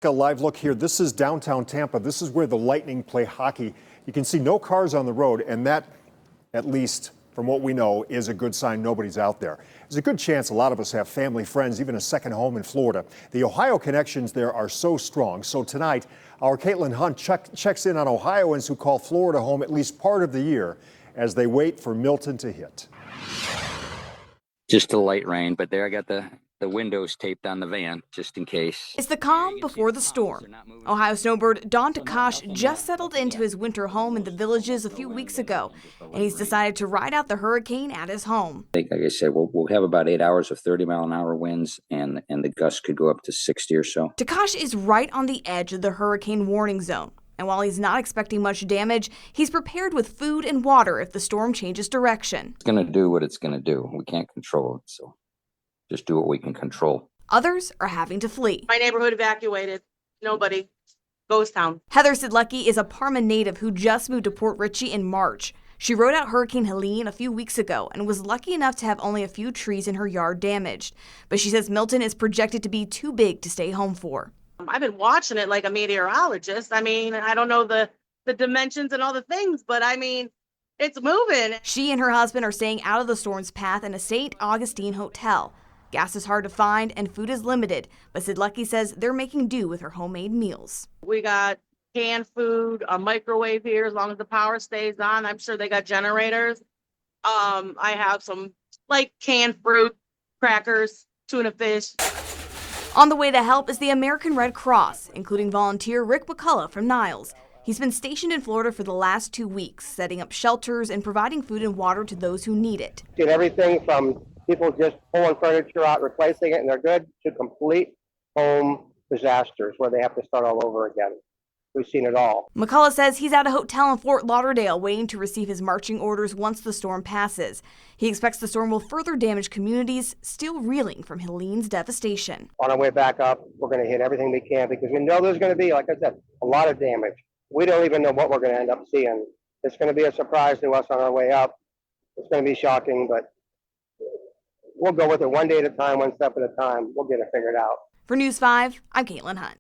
A live look here. This is downtown Tampa. This is where the Lightning play hockey. You can see no cars on the road, and that, at least from what we know, is a good sign nobody's out there. There's a good chance a lot of us have family, friends, even a second home in Florida. The Ohio connections there are so strong. So tonight, our Caitlin Hunt checks in on Ohioans who call Florida home at least part of the year as they wait for Milton to hit. Just a light rain, but there I got the windows taped on the van just in case. It's the calm before the storm. Ohio snowbird Don Takash just settled into his winter home in the Villages a few weeks ago, and he's decided to ride out the hurricane at his home. Like I said, we'll have about 8 hours of 30-mile-an-hour winds, and the gusts could go up to 60 or so. Takash is right on the edge of the hurricane warning zone, and while he's not expecting much damage, he's prepared with food and water if the storm changes direction. It's going to do what it's going to do. We can't control it, so just do what we can control. Others are having to flee. My neighborhood evacuated. Nobody. Ghost town. Heather Sidlecki is a Parma native who just moved to Port Richey in March. She rode out Hurricane Helene a few weeks ago and was lucky enough to have only a few trees in her yard damaged. But she says Milton is projected to be too big to stay home for. I've been watching it like a meteorologist. I mean, I don't know the dimensions and all the things, but I mean, it's moving. She and her husband are staying out of the storm's path in a St. Augustine hotel. Gas is hard to find and food is limited, but Sidlecki says they're making do with her homemade meals. We got canned food, a microwave here as long as the power stays on. I'm sure they got generators. I have some like canned fruit, crackers, tuna fish. On the way to help is the American Red Cross, including volunteer Rick McCullough from Niles. He's been stationed in Florida for the last 2 weeks, setting up shelters and providing food and water to those who need it. Did everything from people just pulling furniture out, replacing it, and they're good, to complete home disasters where they have to start all over again. We've seen it all. McCullough says he's at a hotel in Fort Lauderdale waiting to receive his marching orders once the storm passes. He expects the storm will further damage communities still reeling from Helene's devastation. On our way back up, we're going to hit everything we can because we know there's going to be, like I said, a lot of damage. We don't even know what we're going to end up seeing. It's going to be a surprise to us on our way up. It's going to be shocking, but we'll go with it one day at a time, one step at a time. We'll get it figured out. For News 5, I'm Caitlin Hunt.